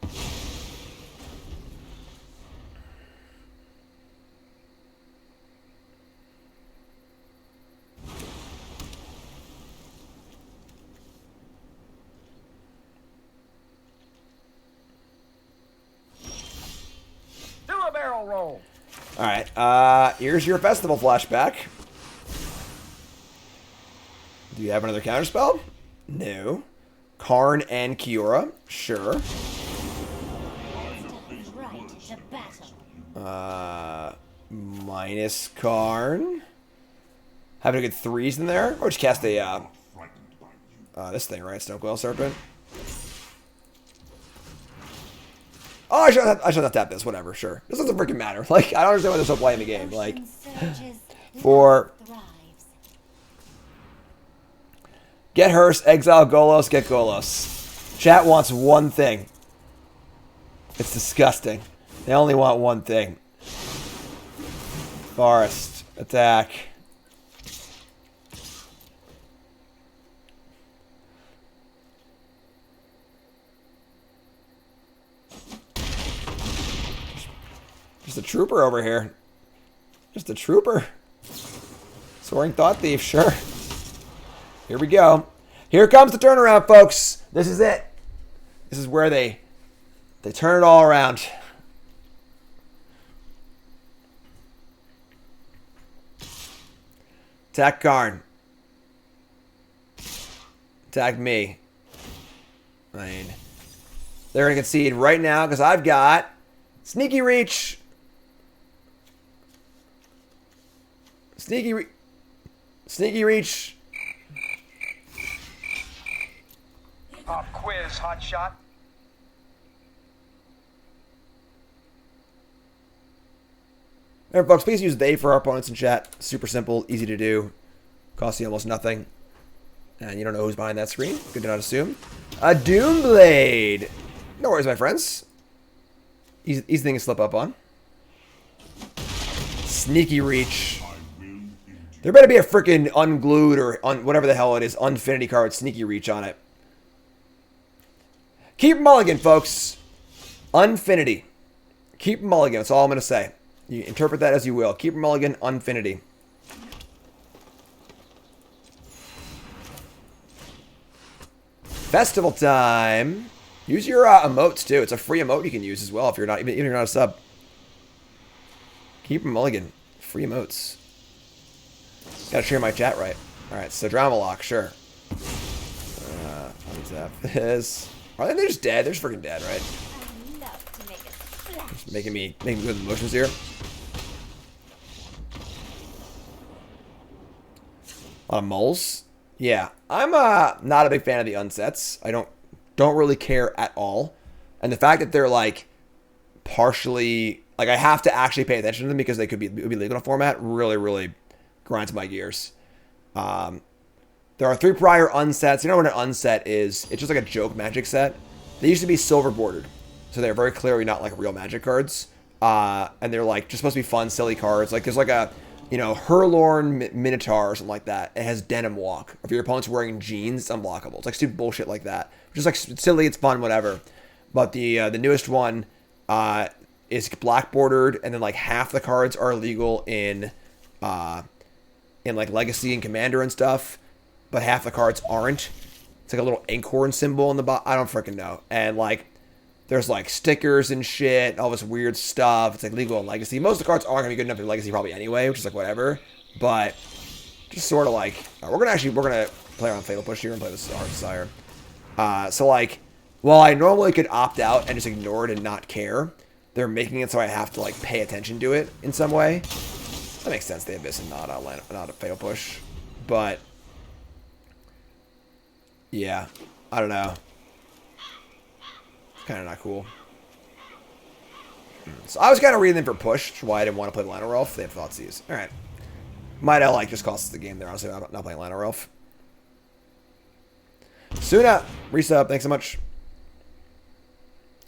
Roll. Alright, here's your Festival flashback. Do you have another counterspell? No. Karn and Kiora? Sure. Minus Karn. Having a good 3s in there? Or just cast a, this thing, right? Stonecoil Serpent. Oh, I should have tapped this. Whatever, sure. This doesn't freaking matter. Like, I don't understand why they're still playing the game. Like, for... Get Hearst, exile Golos, get Golos. Chat wants one thing. It's disgusting. They only want one thing. Forest. Attack. Just a trooper over here. Just a trooper. Soaring Thought Thief, sure. Here we go. Here comes the turnaround, folks. This is it. This is where they turn it all around. Attack Karn. Attack me. I mean, they're going to concede right now because I've got Sneaky Reach. Sneaky Reach. Pop quiz, hot shot. Remember, folks, please use they for our opponents in chat. Super simple, easy to do. Costs you almost nothing. And you don't know who's behind that screen. Good to not assume. A Doomblade. No worries, my friends. Easy thing to slip up on. Sneaky Reach. There better be a freaking unglued or whatever the hell it is, Unfinity card, Sneaky Reach on it. Keep mulligan, folks. Unfinity. Keep mulligan, that's all I'm going to say. You interpret that as you will. Keep mulligan, Unfinity. Festival time. Use your emotes too. It's a free emote you can use as well if you're not even if you're not a sub. Keep mulligan. Free emotes. Gotta share my chat right. Alright, so drama lock, sure. Let me tap this. Are they just dead? They're just freaking dead, right? Just making me good emotions here. A lot of moles. Yeah, I'm not a big fan of the unsets. I don't really care at all, and the fact that they're like partially like I have to actually pay attention to them because they could be legal in format really grinds my gears. There are 3 prior unsets. You know what an unset is? It's just like a joke Magic set. They used to be silver bordered, so they're very clearly not like real Magic cards. And they're like just supposed to be fun, silly cards. Like there's like a Herlorn Minotaur or something like that. It has denim walk. If your opponent's wearing jeans, it's unblockable. It's like stupid bullshit like that. Just like silly, it's fun, whatever. But the newest one is black bordered, and then like half the cards are illegal in like Legacy and Commander and stuff, but half the cards aren't. It's like a little inkhorn symbol on the bottom. I don't freaking know. And like there's like stickers and shit, all this weird stuff. It's like legal in Legacy. Most of the cards aren't gonna be good enough in Legacy probably anyway, which is like whatever. But just sort of like we're gonna play around Fatal Push here and play this Art Desire. So like, while I normally could opt out and just ignore it and not care, they're making it so I have to like pay attention to it in some way. That makes sense. They Abyss and not a Fatal Push, but yeah, I don't know. Kind of not cool. So I was kind of reading them for push, which is why I didn't want to play Lionel Ralph. They have Thoughtseize. All right, might have like just cost us the game there. Honestly, I'm not playing Lionel Ralph. Suna, resub, thanks so much.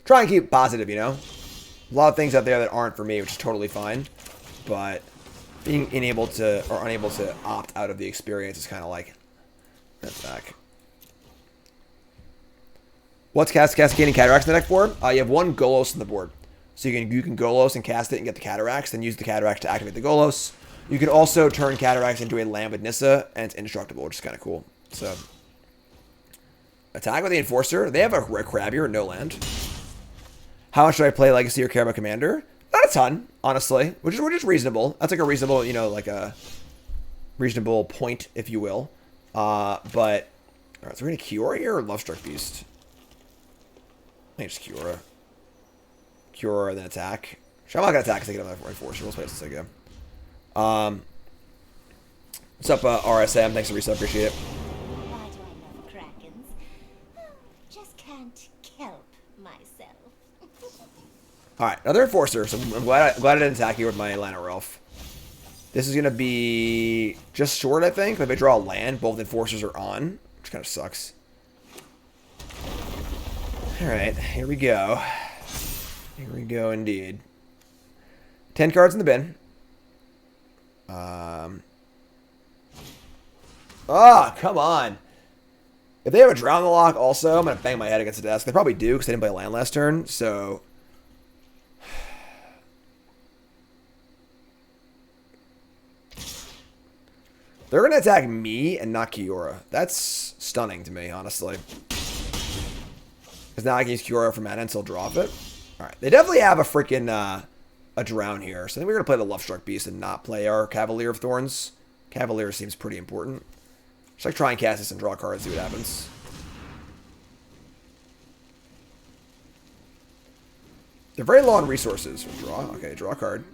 Try and keep positive, you know? A lot of things out there that aren't for me, which is totally fine. But being unable to opt out of the experience is kind of like, that's back. What's Cascading Cataracts in the deck for? You have 1 Golos on the board. So you can Golos and cast it and get the Cataracts, then use the Cataracts to activate the Golos. You can also turn Cataracts into a land with Nissa, and it's indestructible, which is kind of cool. So attack with the Enforcer. They have a Crabbier and no land. How much should I play Legacy or care about Commander? Not a ton, honestly, which is reasonable. That's like a reasonable, like a reasonable point, if you will. But all right, so we're gonna Kiora here or Lovestruck Beast. I think just Kiora, then attack. I'm not gonna attack because I get another Enforcer. We'll play this again. What's up, RSM? Thanks for the resub. Appreciate it. Why do I love Krakens? Just can't help myself. Alright, another Enforcer. So I'm glad I didn't attack here with my Lana Ralph. This is gonna be just short, I think. If I draw a land, both Enforcers are on, which kind of sucks. Alright, here we go. Here we go indeed. 10 cards in the bin. Come on. If they have a Drown the Lock also, I'm going to bang my head against the desk. They probably do because they didn't play land last turn, so they're going to attack me and not Kiora. That's stunning to me, honestly. Because now I can use Kiora for mana and still drop it. Alright, they definitely have a freaking a Drown here. So I think we're going to play the Lovestruck Beast and not play our Cavalier of Thorns. Cavalier seems pretty important. Just like try and cast this and draw cards, see what happens. They're very low on resources. Draw. Okay, draw a card.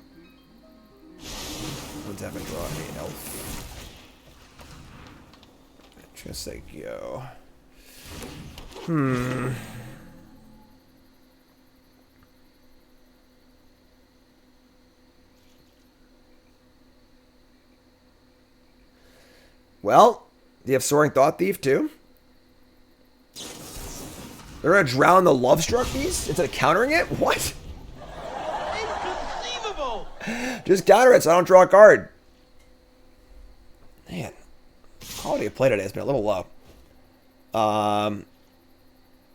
Let's have a draw an elf. Just say go. Well, do you have Soaring Thought Thief too? They're gonna drown the Lovestruck Beast instead of countering it? What? Inconceivable! Just counter it so I don't draw a card. Man, quality of play today has been a little low.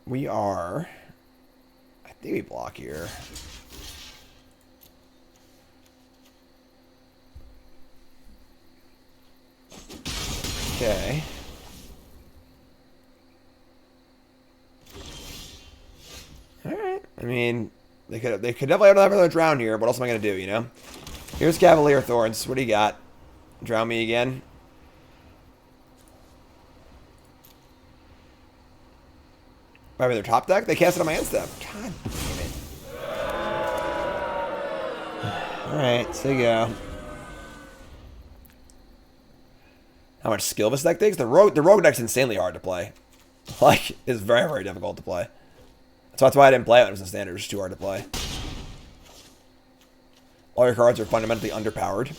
We are... I think we block here. Okay. mean, they could definitely have another drown here. What else am I going to do, you know? Here's Cavalier Thorns. What do you got? Drown me again? I mean, their top deck? They cast it on my end step. God damn it. Alright, so you go. How much skill this deck takes? The rogue deck's insanely hard to play. Like, it's very, very difficult to play. So that's why I didn't play it when it was in standard. It's just too hard to play. All your cards are fundamentally underpowered.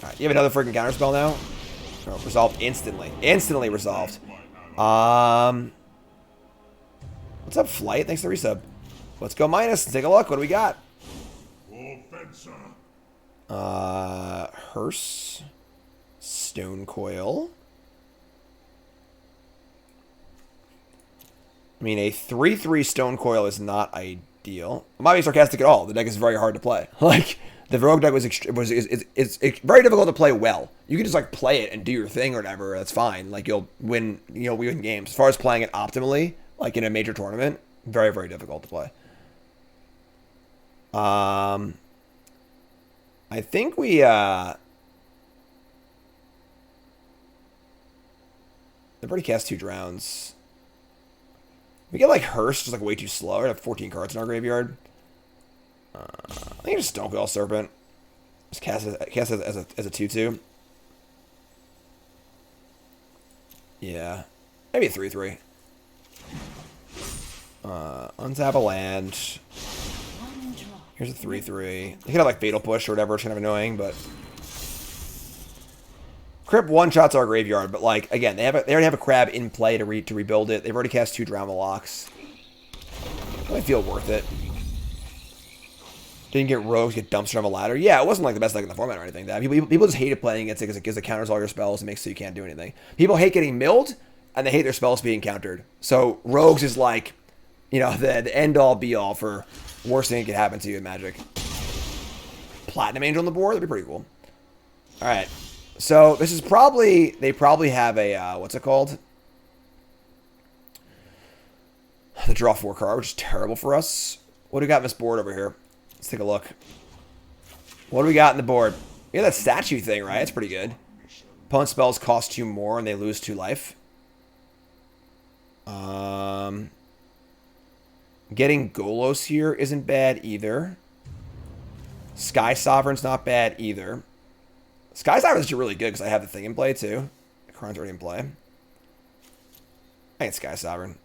Alright, you have another freaking counterspell now? Oh, resolved instantly. Instantly resolved. What's up, Flight? Thanks for the resub. Let's go minus and take a look. What do we got? Hearse. Stone Coil. I mean, a 3/3 Stone Coil is not ideal. I'm not being sarcastic at all. The deck is very hard to play. Like, the Rogue deck it's very difficult to play well. You can just, like, play it and do your thing or whatever. That's fine. Like, you'll win games. As far as playing it optimally, like in a major tournament, very, very difficult to play. I think we, they've already cast 2 drowns. We get like Hearse, just like way too slow. We have 14 cards in our graveyard. I think just Stone Coil Serpent. Just cast it as a 2/2. Yeah, maybe a 3/3. Untap a land. Here's a 3/3. You could have like Fatal Push or whatever. It's kind of annoying, but Crypt one-shots our graveyard. But like again, they already have a crab in play to rebuild it. They've already cast 2 Drama Locks. I feel worth it. Didn't get rogues, get dumpster on a ladder. Yeah, it wasn't like the best deck in the format or anything. That people just hated playing against it because it counters all your spells and makes so you can't do anything. People hate getting milled, and they hate their spells being countered. So rogues is like, you know, the end all be all for worst thing that could happen to you in Magic. Platinum Angel on the board, that'd be pretty cool. All right, so this is they probably have a what's it called? The draw 4 card, which is terrible for us. What do we got in this board over here? Let's take a look. What do we got in the board? We got that statue thing, right? It's pretty good. Opponent spells cost 2 more and they lose 2 life. Getting Golos here isn't bad either. Sky Sovereign's not bad either. Sky Sovereign's actually really good because I have the thing in play too. The card's already in play. I think Sky Sovereign.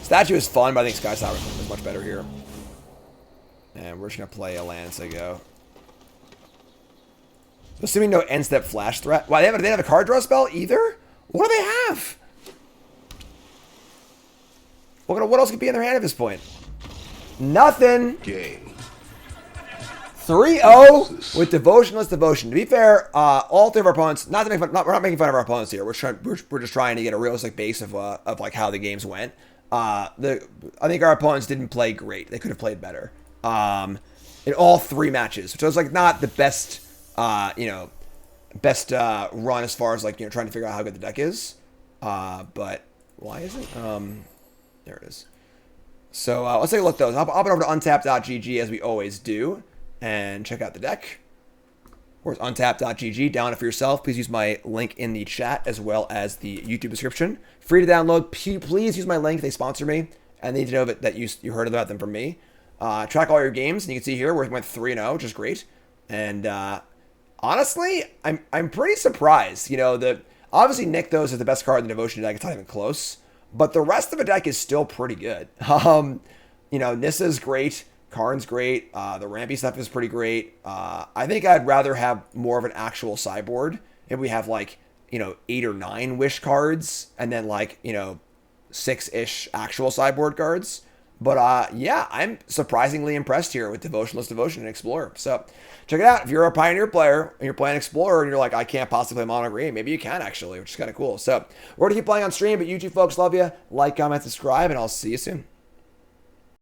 Statue is fun, but I think Sky Sovereign is much better here. And we're just going to play a land as they go. Assuming no end-step flash threat. Wow, they didn't have a card draw spell either? What do they have? What else could be in their hand at this point? Nothing. Game. 3-0 with Devotionless Devotion. To be fair, all 3 of our opponents, we're not making fun of our opponents here. We're just trying to get a realistic base of like how the games went. I think our opponents didn't play great. They could have played better. In all 3 matches, which was like not the best, run as far as like trying to figure out how good the deck is. But why isn't there it is. So let's take a look though. I'll hop over to untap.gg as we always do and check out the deck. Of course, untap.gg. Download it for yourself. Please use my link in the chat as well as the YouTube description. Free to download. Please use my link. They sponsor me, and they need to know that you heard about them from me. Track all your games, and you can see here we went 3-0, which is great. And honestly, I'm pretty surprised. Obviously Nykthos is the best card in the Devotion deck. It's not even close, but the rest of the deck is still pretty good. Nissa's great. Karn's great. The Rampy stuff is pretty great. I think I'd rather have more of an actual sideboard if we have 8 or 9 wish cards and then 6-ish actual sideboard cards. But yeah, I'm surprisingly impressed here with Devotionless Devotion and Explorer. So check it out. If you're a Pioneer player and you're playing Explorer and you're like, I can't possibly play Mono Green, maybe you can actually, which is kind of cool. So we're going to keep playing on stream, but you two folks, love you. Like, comment, subscribe, and I'll see you soon.